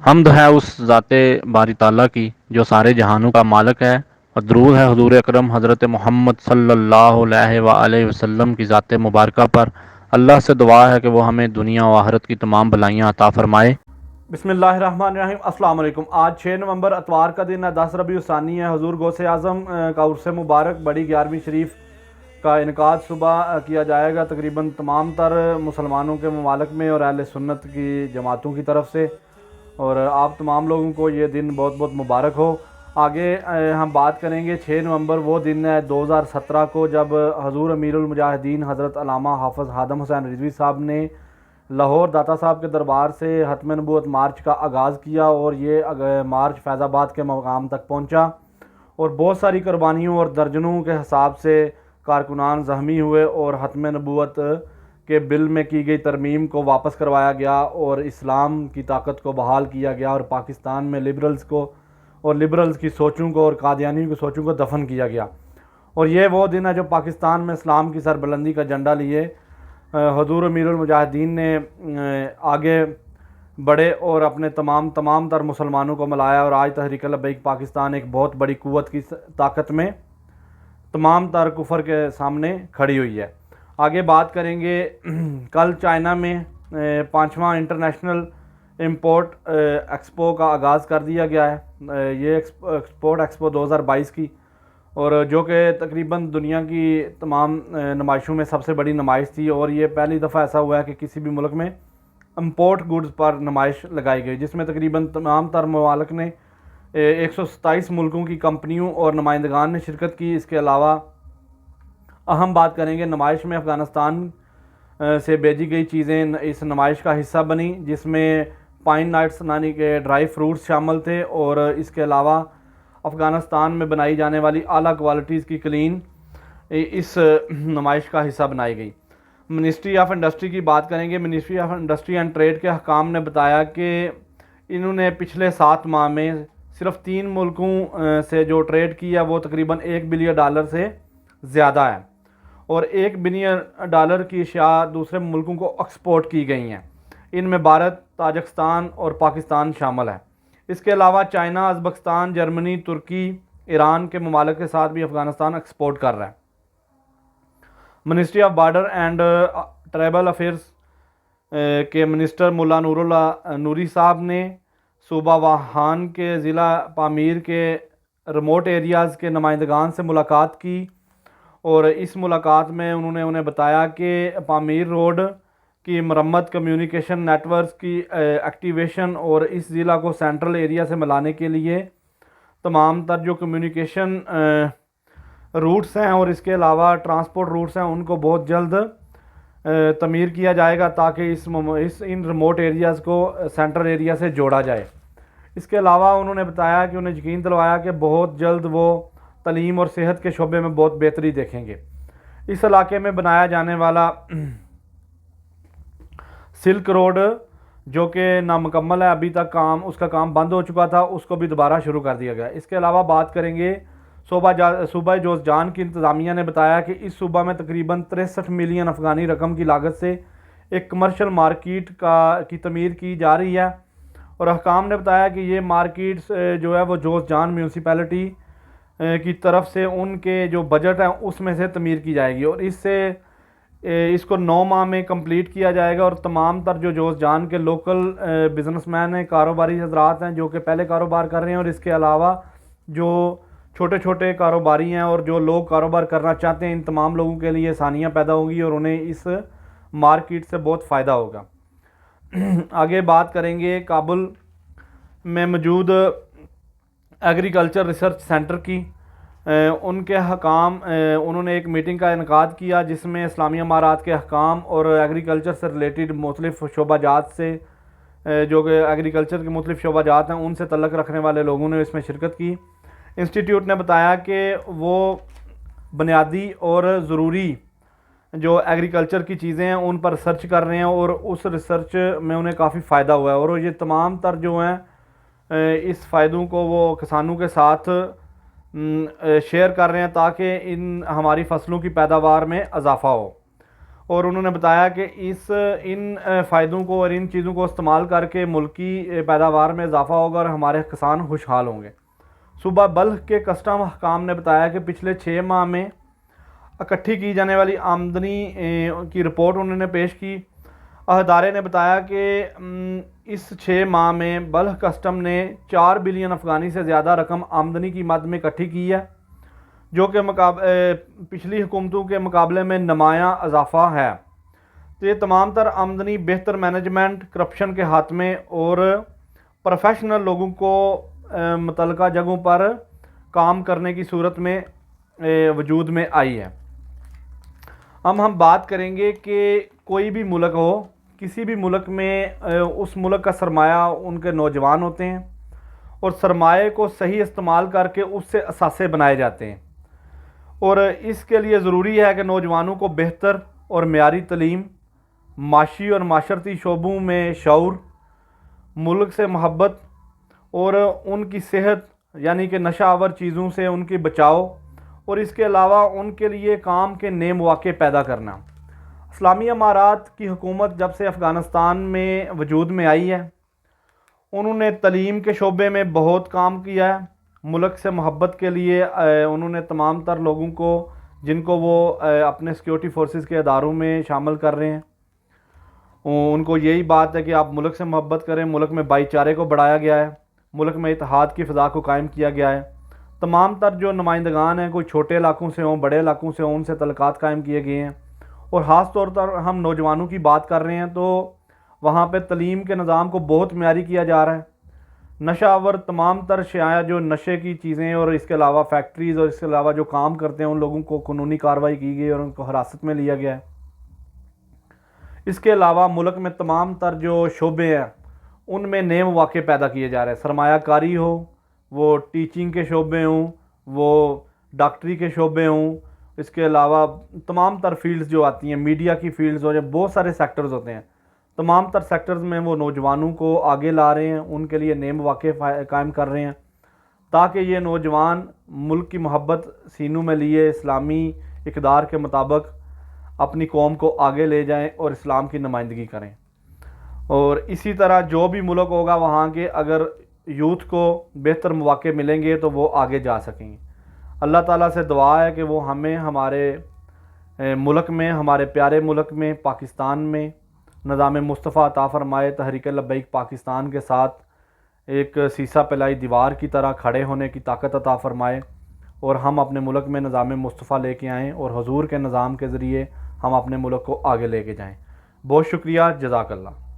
حمد ہے اس ذات باری تعالیٰ کی جو سارے جہانوں کا مالک ہے، اور درود ہے حضور اکرم حضرت محمد صلی اللہ علیہ وآلہ وسلم کی ذات مبارکہ پر۔ اللہ سے دعا ہے کہ وہ ہمیں دنیا و آخرت کی تمام بلائیاں عطا فرمائے۔ بسم اللہ الرحمن الرحیم۔ السلام علیکم۔ آج 6 نومبر اتوار کا دن ہے، 10 ربیع الثانی ہے۔ حضور غوث اعظم کا عرس مبارک بڑی 11ویں شریف کا انعقاد صبح کیا جائے گا تقریباً تمام تر مسلمانوں کے ممالک میں اور اہل سنت کی جماعتوں کی طرف سے، اور آپ تمام لوگوں کو یہ دن بہت بہت مبارک ہو۔ آگے ہم بات کریں گے 6 نومبر وہ دن ہے 2017 کو جب حضور امیر المجاہدین حضرت علامہ حافظ ہادم حسین رضوی صاحب نے لاہور داتا صاحب کے دربار سے ختم نبوت مارچ کا آغاز کیا، اور یہ مارچ فیض آباد کے مقام تک پہنچا، اور بہت ساری قربانیوں اور درجنوں کے حساب سے کارکنان زخمی ہوئے، اور ختم نبوت کے بل میں کی گئی ترمیم کو واپس کروایا گیا، اور اسلام کی طاقت کو بحال کیا گیا، اور پاکستان میں لبرلز کی سوچوں کو اور قادیانیوں کی سوچوں کو دفن کیا گیا۔ اور یہ وہ دن ہے جو پاکستان میں اسلام کی سربلندی کا جھنڈا لیے حضور امیر المجاہدین نے آگے بڑھے اور اپنے تمام تر مسلمانوں کو ملایا، اور آج تحریک لبیک پاکستان ایک بہت بڑی قوت کی طاقت میں تمام تر کفر کے سامنے کھڑی ہوئی ہے۔ آگے بات کریں گے، کل چائنا میں 5واں انٹرنیشنل امپورٹ ایکسپو کا آغاز کر دیا گیا ہے، یہ ایکسپورٹ ایکسپو 2022 کی، اور جو کہ تقریباً دنیا کی تمام نمائشوں میں سب سے بڑی نمائش تھی، اور یہ پہلی دفعہ ایسا ہوا ہے کہ کسی بھی ملک میں امپورٹ گڈز پر نمائش لگائی گئی، جس میں تقریباً تمام تر ممالک نے 127 ملکوں کی کمپنیوں اور نمائندگان نے شرکت کی۔ اس کے علاوہ اہم بات کریں گے، نمائش میں افغانستان سے بھیجی گئی چیزیں اس نمائش کا حصہ بنی، جس میں پائن نٹس یعنی کہ ڈرائی فروٹس شامل تھے، اور اس کے علاوہ افغانستان میں بنائی جانے والی اعلیٰ کوالٹیز کی کلین اس نمائش کا حصہ بنائی گئی۔ منسٹری آف انڈسٹری کی بات کریں گے، ministry of industry and trade کے حکام نے بتایا کہ انہوں نے پچھلے 7 ماہ میں صرف 3 ملکوں سے جو ٹریڈ کی ہے وہ تقریباً $1 بلین سے زیادہ ہے، اور $1 بلین کی اشیاء دوسرے ملکوں کو ایکسپورٹ کی گئی ہیں، ان میں بھارت، تاجکستان اور پاکستان شامل ہے۔ اس کے علاوہ چائنا، ازبکستان، جرمنی، ترکی، ایران کے ممالک کے ساتھ بھی افغانستان ایکسپورٹ کر رہا ہے۔ Ministry of border and tribal affairs کے منسٹر ملا نور اللہ نوری صاحب نے صوبہ واہان کے ضلع پامیر کے ریموٹ ایریاز کے نمائندگان سے ملاقات کی، اور اس ملاقات میں انہیں بتایا کہ پامیر روڈ کی مرمت، کمیونیکیشن نیٹ ورکس کی ایکٹیویشن اور اس ضلع کو سینٹرل ایریا سے ملانے کے لیے تمام تر جو کمیونیکیشن روٹس ہیں اور اس کے علاوہ ٹرانسپورٹ روٹس ہیں ان کو بہت جلد تعمیر کیا جائے گا، تاکہ ان ریموٹ ایریاز کو سینٹرل ایریا سے جوڑا جائے۔ اس کے علاوہ انہوں نے بتایا کہ انہیں یقین دلوایا کہ بہت جلد وہ تعلیم اور صحت کے شعبے میں بہت بہتری دیکھیں گے۔ اس علاقے میں بنایا جانے والا سلک روڈ جو کہ نامکمل ہے ابھی تک، اس کا کام بند ہو چکا تھا، اس کو بھی دوبارہ شروع کر دیا گیا۔ اس کے علاوہ بات کریں گے، صوبہ جوزجان کی انتظامیہ نے بتایا کہ اس صوبہ میں تقریباً 63 ملین افغانی رقم کی لاگت سے ایک کمرشل مارکیٹ کی تعمیر کی جا رہی ہے، اور حکام نے بتایا کہ یہ مارکیٹ جو ہے وہ جوزجان میونسپیلٹی کی طرف سے ان کے جو بجٹ ہے اس میں سے تعمیر کی جائے گی، اور اس کو 9 ماہ میں کمپلیٹ کیا جائے گا، اور تمام تر جو جوزجان کے لوکل بزنس مین ہیں، کاروباری حضرات ہیں جو کہ پہلے کاروبار کر رہے ہیں، اور اس کے علاوہ جو چھوٹے چھوٹے کاروباری ہیں اور جو لوگ کاروبار کرنا چاہتے ہیں، ان تمام لوگوں کے لیے آسانیاں پیدا ہوں گی اور انہیں اس مارکیٹ سے بہت فائدہ ہوگا۔ آگے بات کریں گے کابل میں موجود ایگریکلچر ریسرچ سینٹر کی، ان کے حکام انہوں نے ایک میٹنگ کا انعقاد کیا جس میں اسلامی امارات کے حکام اور ایگریکلچر سے ریلیٹڈ مختلف شعبہ جات سے جو کہ ایگریکلچر کے مختلف شعبہ جات ہیں ان سے تعلق رکھنے والے لوگوں نے اس میں شرکت کی۔ انسٹیٹیوٹ نے بتایا کہ وہ بنیادی اور ضروری جو ایگریکلچر کی چیزیں ہیں ان پر ریسرچ کر رہے ہیں، اور اس ریسرچ میں انہیں کافی فائدہ ہوا ہے، اور یہ تمام تر جو ہیں اس فائدوں کو وہ کسانوں کے ساتھ شیئر کر رہے ہیں تاکہ ہماری فصلوں کی پیداوار میں اضافہ ہو۔ اور انہوں نے بتایا کہ ان فائدوں کو اور ان چیزوں کو استعمال کر کے ملکی پیداوار میں اضافہ ہوگا اور ہمارے کسان خوشحال ہوں گے۔ صوبہ بلخ کے کسٹم حکام نے بتایا کہ پچھلے 6 ماہ میں اکٹھی کی جانے والی آمدنی کی رپورٹ انہوں نے پیش کی۔ ادارے نے بتایا کہ اس 6 ماہ میں بلخ کسٹم نے 4 بلین افغانی سے زیادہ رقم آمدنی کی مد میں اکٹھی کی ہے، جو کہ پچھلی حکومتوں کے مقابلے میں نمایاں اضافہ ہے۔ تو یہ تمام تر آمدنی بہتر مینجمنٹ، کرپشن کے خاتمے اور پروفیشنل لوگوں کو متعلقہ جگہوں پر کام کرنے کی صورت میں وجود میں آئی ہے۔ ہم بات کریں گے کہ کوئی بھی ملک ہو، کسی بھی ملک میں اس ملک کا سرمایہ ان کے نوجوان ہوتے ہیں، اور سرمایہ کو صحیح استعمال کر کے اس سے اثاثے بنائے جاتے ہیں، اور اس کے لیے ضروری ہے کہ نوجوانوں کو بہتر اور معیاری تعلیم، معاشی اور معاشرتی شعبوں میں شعور، ملک سے محبت اور ان کی صحت یعنی کہ نشہ آور چیزوں سے ان کی بچاؤ، اور اس کے علاوہ ان کے لیے کام کے نئے مواقع پیدا کرنا۔ اسلامی امارات کی حکومت جب سے افغانستان میں وجود میں آئی ہے، انہوں نے تعلیم کے شعبے میں بہت کام کیا ہے۔ ملک سے محبت کے لیے انہوں نے تمام تر لوگوں کو جن کو وہ اپنے سیکیورٹی فورسز کے اداروں میں شامل کر رہے ہیں، ان کو یہی بات ہے کہ آپ ملک سے محبت کریں۔ ملک میں بھائی چارے کو بڑھایا گیا ہے، ملک میں اتحاد کی فضا کو قائم کیا گیا ہے۔ تمام تر جو نمائندگان ہیں، کوئی چھوٹے علاقوں سے ہوں، بڑے علاقوں سے ہوں، ان سے تعلقات قائم کیے گئے ہیں، اور خاص طور پر ہم نوجوانوں کی بات کر رہے ہیں تو وہاں پہ تعلیم کے نظام کو بہت معیاری کیا جا رہا ہے۔ نشہ آور تمام تر شیعہ جو نشے کی چیزیں اور اس کے علاوہ فیکٹریز اور اس کے علاوہ جو کام کرتے ہیں، ان لوگوں کو قانونی کارروائی کی گئی اور ان کو حراست میں لیا گیا ہے۔ اس کے علاوہ ملک میں تمام تر جو شعبے ہیں ان میں نئے مواقع پیدا کیے جا رہے ہیں، سرمایہ کاری ہو، وہ ٹیچنگ کے شعبے ہوں، وہ ڈاکٹری کے شعبے ہوں، اس کے علاوہ تمام تر فیلڈز جو آتی ہیں، میڈیا کی فیلڈز ہو، بہت سارے سیکٹرز ہوتے ہیں، تمام تر سیکٹرز میں وہ نوجوانوں کو آگے لا رہے ہیں، ان کے لیے نئے مواقع قائم کر رہے ہیں، تاکہ یہ نوجوان ملک کی محبت سینوں میں لیے اسلامی اقدار کے مطابق اپنی قوم کو آگے لے جائیں اور اسلام کی نمائندگی کریں۔ اور اسی طرح جو بھی ملک ہوگا وہاں کے اگر یوتھ کو بہتر مواقع ملیں گے تو وہ آگے جا سکیں گے۔ اللہ تعالیٰ سے دعا ہے کہ وہ ہمیں ہمارے ملک میں، ہمارے پیارے ملک میں، پاکستان میں نظام مصطفیٰ عطا فرمائے، تحریک لبیک پاکستان کے ساتھ ایک سیسہ پلائی دیوار کی طرح کھڑے ہونے کی طاقت عطا فرمائے، اور ہم اپنے ملک میں نظام مصطفیٰ لے کے آئیں اور حضور کے نظام کے ذریعے ہم اپنے ملک کو آگے لے کے جائیں۔ بہت شکریہ، جزاک اللہ۔